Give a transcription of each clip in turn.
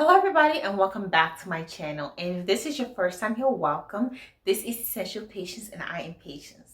Hello everybody and welcome back to my channel, and if this is your first time here, welcome. This is Essential Patience and I am Patience.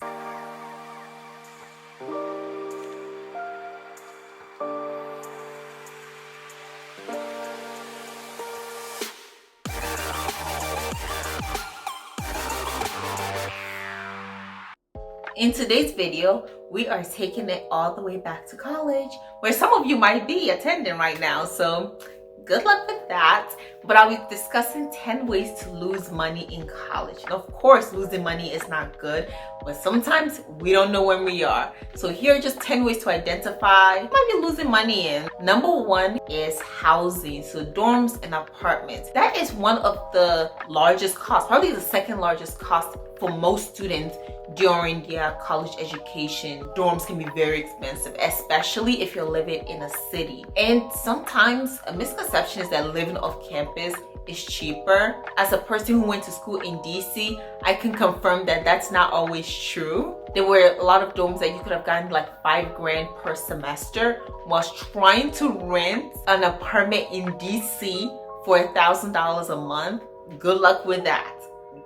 In today's video, we are taking it all the way back to college, where some of you might be attending right now, so good luck with that. But I'll be discussing 10 ways to lose money in college. And of course, losing money is not good, but sometimes we don't know when we are. So here are just 10 ways to identify you might be losing money in. Number one is housing, so dorms and apartments. That is one of the largest costs, probably the second largest cost for most students during their college education. Dorms can be very expensive, especially if you're living in a city. And sometimes a misconception is that living off campus is cheaper. As a person who went to school in DC, I can confirm that that's not always true. There were a lot of dorms that you could have gotten like $5,000 per semester, whilst trying to rent an apartment in DC for $1,000 a month. Good luck with that.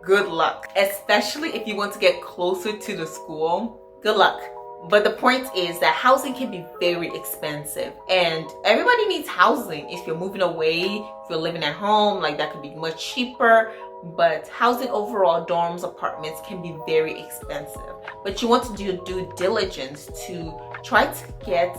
Good luck, especially if you want to get closer to the school. Good luck. But the point is that housing can be very expensive, and everybody needs housing. If you're moving away, if you're living at home, like that could be much cheaper. But housing overall, dorms, apartments, can be very expensive. But you want to do due diligence to try to get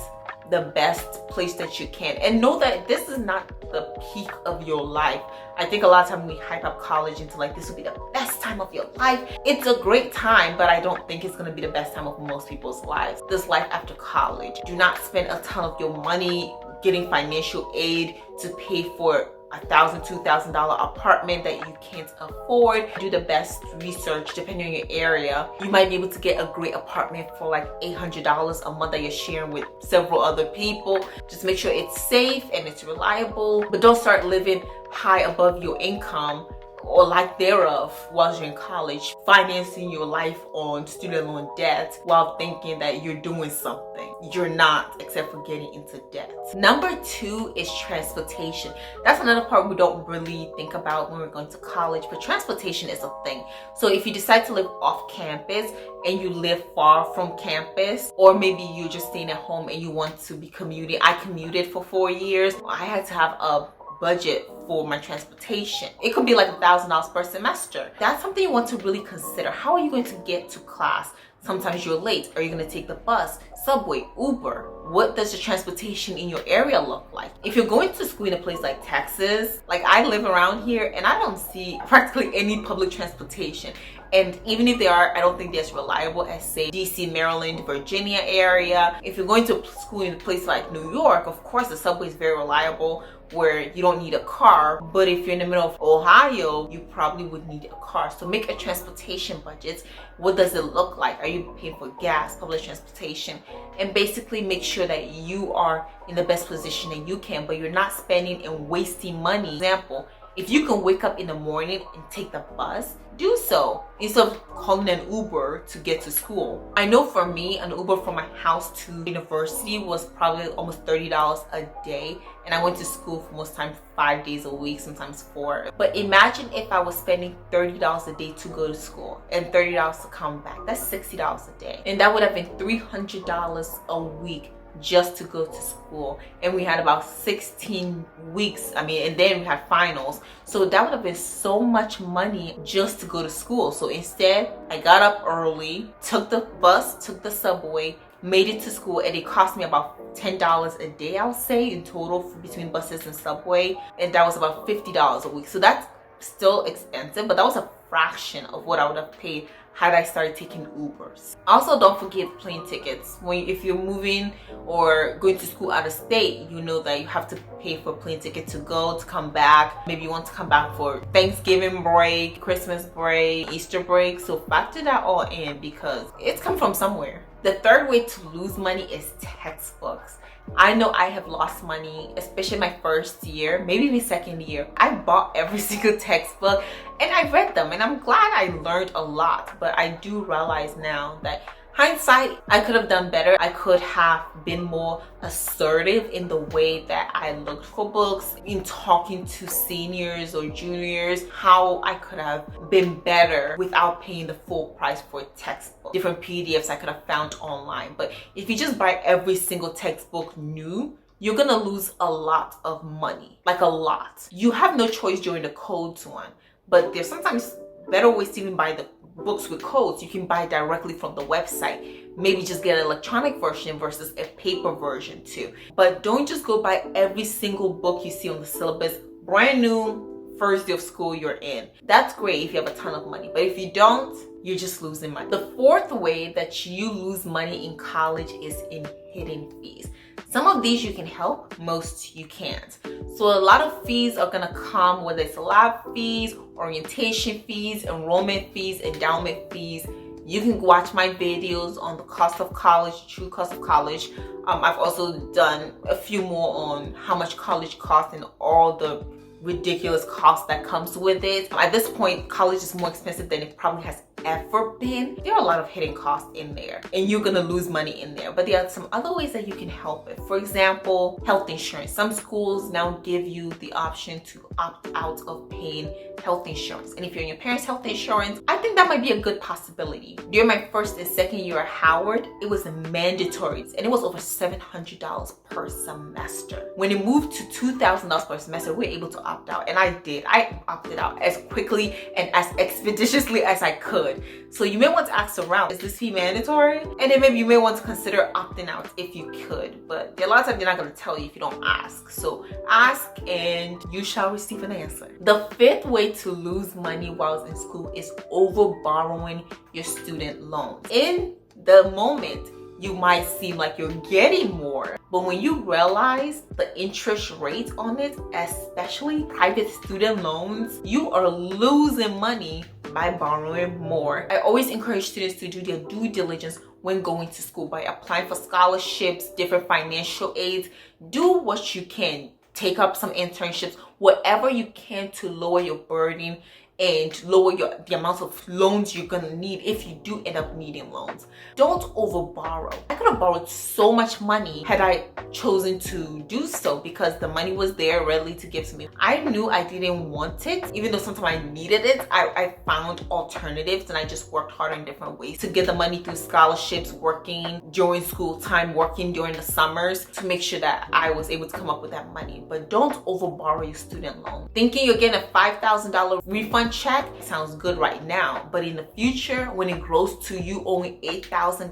the best place that you can, and know that this is not the peak of your life. I think a lot of times we hype up college into like this will be the best time of your life. It's a great time, but I don't think it's going to be the best time of most people's lives. This life after college, do not spend a ton of your money getting financial aid to pay for $1,000, $2,000 apartment that you can't afford. Do the best research depending on your area. You might be able to get a great apartment for like $800 a month that you're sharing with several other people. Just make sure it's safe and it's reliable, but don't start living high above your income or lack thereof while you're in college, financing your life on student loan debt while thinking that you're doing something. You're not, except for getting into debt. Number two is transportation. That's another part we don't really think about when we're going to college, but transportation is a thing. So if you decide to live off campus and you live far from campus, or maybe you're just staying at home and you want to be commuting. I commuted for 4 years. I had to have a budget for my transportation. It could be like $1,000 per semester. That's something you want to really consider. How are you going to get to class? Sometimes you're late. Are you going to take the bus, subway, Uber? What does the transportation in your area look like? If you're going to school in a place like Texas, like I live around here and I don't see practically any public transportation. And even if they are, I don't think they're as reliable as say DC, Maryland, Virginia area. If you're going to school in a place like New York, of course the subway is very reliable where you don't need a car. But if you're in the middle of Ohio, you probably would need a car. So make a transportation budget. What does it look like? Are you paying for gas, public transportation? And basically make sure that you are in the best position that you can, but you're not spending and wasting money. Example, if you can wake up in the morning and take the bus, do so instead of calling an Uber to get to school. I know for me, an Uber from my house to university was probably almost $30 a day, and I went to school for most times 5 days a week, sometimes 4. But imagine if I was spending $30 a day to go to school and $30 to come back. That's $60 a day, and that would have been $300 a week just to go to school. And we had about 16 weeks, and then we had finals, so that would have been so much money just to go to school. So instead, I got up early, took the bus, took the subway, made it to school, and it cost me about $10 a day, I would say, in total between buses and subway, and that was about $50 a week. So that's still expensive, but that was a fraction of what I would have paid had I started taking Ubers. Also, don't forget plane tickets. If you're moving or going to school out of state, you know that you have to pay for a plane ticket to go, to come back. Maybe you want to come back for Thanksgiving break, Christmas break, Easter break. So factor that all in because it's come from somewhere. The third way to lose money is textbooks. I know I have lost money, especially my first year, maybe my second year. I bought every single textbook and I read them, and I'm glad I learned a lot. But I do realize now that Hindsight, I could have done better. I could have been more assertive in the way that I looked for books, in talking to seniors or juniors, how I could have been better without paying the full price for a textbook. Different PDFs I could have found online. But if you just buy every single textbook new, you're gonna lose a lot of money, like a lot. You have no choice during the codes one, but there's sometimes better ways to even buy the books with codes. You can buy directly from the website. Maybe just get an electronic version versus a paper version too. But don't just go buy every single book you see on the syllabus, brand new, first day of school you're in. That's great if you have a ton of money, but if you don't, you're just losing money. The fourth way that you lose money in college is in hidden fees. Some of these you can help, most you can't. So a lot of fees are gonna come, whether it's lab fees, orientation fees, enrollment fees, endowment fees. You can watch my videos on the cost of college, true cost of college. I've also done a few more on how much college costs and all the ridiculous cost that comes with it. At this point, college is more expensive than it probably has ever been. There are a lot of hidden costs in there and you're gonna lose money in there, but there are some other ways that you can help it. For example, health insurance. Some schools now give you the option to opt out of paying health insurance, and if you're in your parents' health insurance, I think that might be a good possibility. During my first and second year at Howard, it was mandatory and it was over $700 per semester. When it moved to $2,000 per semester, we were able to opt out, and I did. I opted out as quickly and as expeditiously as I could. So you may want to ask around, is this fee mandatory? And then maybe you may want to consider opting out if you could, but a lot of times they're not going to tell you if you don't ask. So ask and you shall receive an answer. The fifth way to lose money while in school is over borrowing your student loans. In the moment, you might seem like you're getting more, but when you realize the interest rate on it, especially private student loans, you are losing money by borrowing more. I always encourage students to do their due diligence when going to school by applying for scholarships, different financial aids. Do what you can. Take up some internships, whatever you can to lower your burden and lower the amount of loans you're gonna need if you do end up needing loans. Don't over borrow. I could have borrowed so much money had I chosen to do so because the money was there readily to give to me. I knew I didn't want it, even though sometimes I needed it. I found alternatives and I just worked hard in different ways to get the money through scholarships, working during school time, working during the summers to make sure that I was able to come up with that money. But don't over borrow your student loan. Thinking you're getting a $5,000 refund check sounds good right now, but in the future, when it grows to you owing $8,000,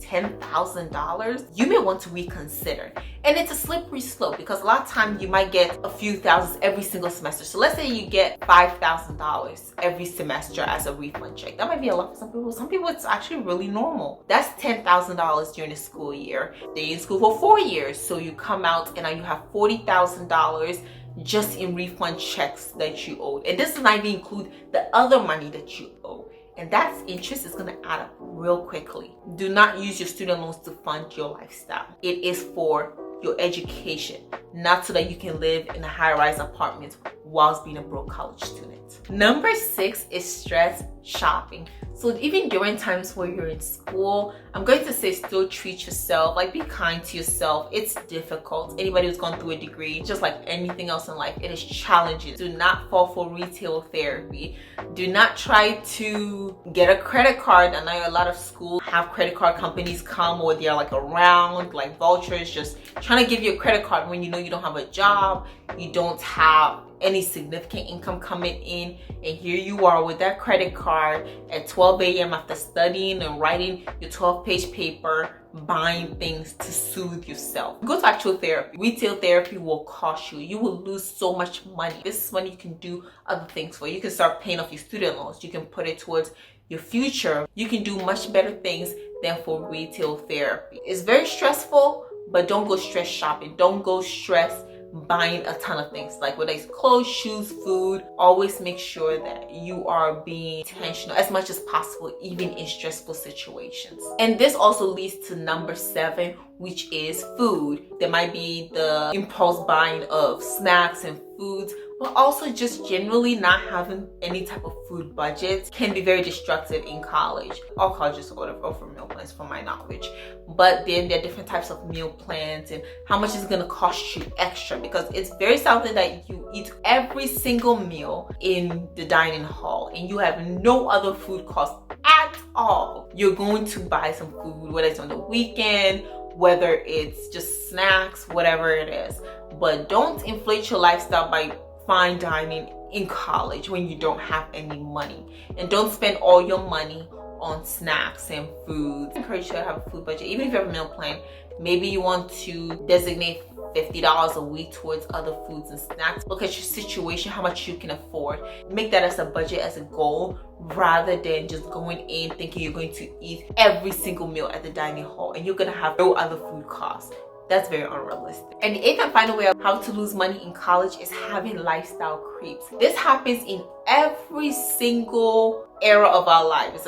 $10,000, you may want to reconsider. And it's a slippery slope because a lot of times you might get a few thousands every single semester. So let's say you get $5,000 every semester as a refund check. That might be a lot for some people. Some people it's actually really normal. That's $10,000 during the school year. They're in school for 4 years, so you come out and now you have $40,000 just in refund checks that you owed. And this does not even include the other money that you owe. And that's interest is going to add up real quickly. Do not use your student loans to fund your lifestyle. It is for your education, not so that you can live in a high-rise apartment whilst being a broke college student. Number 6 is stress shopping. So even during times where you're in school, I'm going to say still treat yourself, like be kind to yourself. It's difficult. Anybody who's gone through a degree, just like anything else in life, it is challenging. Do not fall for retail therapy. Do not try to get a credit card. I know a lot of schools have credit card companies come or they're like around, like vultures, just trying to give you a credit card when you know you don't have a job, you don't have any significant income coming in, and here you are with that credit card at 12 a.m. after studying and writing your 12-page paper, buying things to soothe yourself. Go to actual therapy. Retail therapy will cost you. You will lose so much money. This is money you can do other things for. You can start paying off your student loans. You can put it towards your future. You can do much better things than for retail therapy. It's very stressful, but don't go stress shopping. Don't go stress buying a ton of things, like whether it's clothes, shoes, food. Always make sure that you are being intentional as much as possible, even in stressful situations. And this also leads to number 7, which is food. There might be the impulse buying of snacks and foods, but also just generally not having any type of food budget can be very destructive in college. All colleges offer meal plans from my knowledge, but then there are different types of meal plans and how much is going to cost you extra, because it's very seldom that you eat every single meal in the dining hall and you have no other food costs at all. You're going to buy some food, whether it's on the weekend, whether it's just snacks, whatever it is. But don't inflate your lifestyle by fine dining in college when you don't have any money. And don't spend all your money on snacks and foods. I encourage you to have a food budget. Even if you have a meal plan, maybe you want to designate $50 a week towards other foods and snacks. Look at your situation, how much you can afford. Make that as a budget, as a goal, rather than just going in thinking you're going to eat every single meal at the dining hall and you're gonna have no other food costs. That's very unrealistic. And the eighth and final way of how to lose money in college is having lifestyle creeps. This happens in every single era of our lives,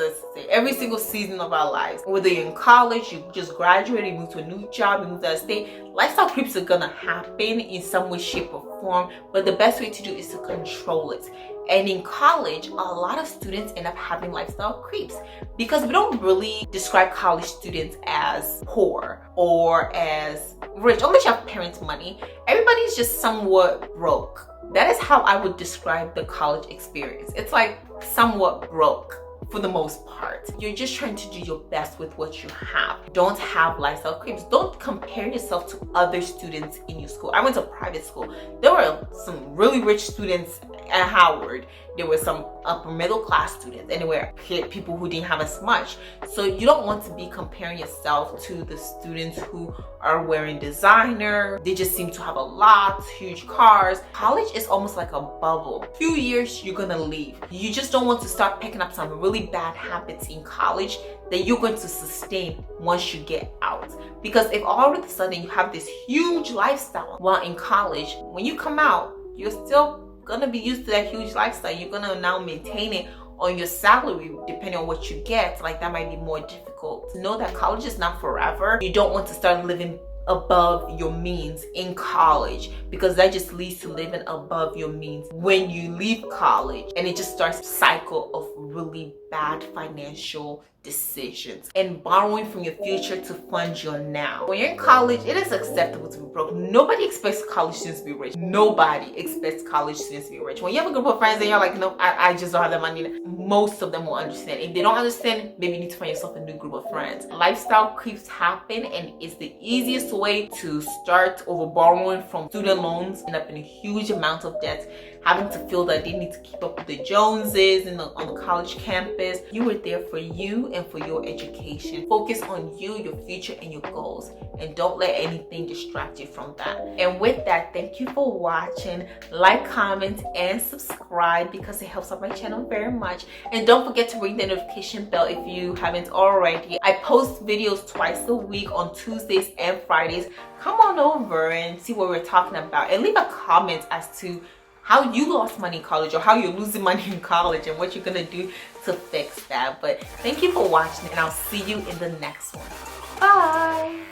every single season of our lives. Whether you're in college, you just graduated, you moved to a new job, you moved to a state, lifestyle creeps are gonna happen in some way, shape, or form, but the best way to do is to control it. And in college, a lot of students end up having lifestyle creeps because we don't really describe college students as poor or as rich, unless you have parents' money. Everybody's just somewhat broke. That is how I would describe the college experience. It's like somewhat broke for the most part. You're just trying to do your best with what you have. Don't have lifestyle creeps. Don't compare yourself to other students in your school. I went to private school. There were some really rich students at Howard. There were some upper middle class students, and there were people who didn't have as much. So you don't want to be comparing yourself to the students who are wearing designer. They just seem to have a lot, huge cars. College is almost like a bubble. Few years, you're gonna leave. You just don't want to start picking up some really bad habits in college that you're going to sustain once you get out. Because if all of a sudden you have this huge lifestyle while in college, when you come out, you're still gonna be used to that huge lifestyle. You're gonna now maintain it on your salary depending on what you get. Like, that might be more difficult. Know that college is not forever. You don't want to start living above your means in college, because that just leads to living above your means when you leave college, and it just starts a cycle of really bad financial decisions and borrowing from your future to fund your now. When you're in college, it is acceptable to be broke. Nobody expects college students to be rich. Nobody expects college students to be rich. When you have a group of friends and you're like, no, I just don't have that money, most of them will understand. If they don't understand, maybe you need to find yourself a new group of friends. Lifestyle creeps happen, and it's the easiest way to start over borrowing from student loans, end up in a huge amount of debt, having to feel that they need to keep up with the Joneses on the college campus. You were there for you and for your education. Focus on you, your future, and your goals, and don't let anything distract you from that. And with that, thank you for watching. Like, comment, and subscribe because it helps out my channel very much. And don't forget to ring the notification bell if you haven't already. I post videos twice a week on Tuesdays and Fridays. Come on over and see what we're talking about, and leave a comment as to how you lost money in college, or how you're losing money in college, and what you're gonna do to fix that. But thank you for watching, and I'll see you in the next one. Bye.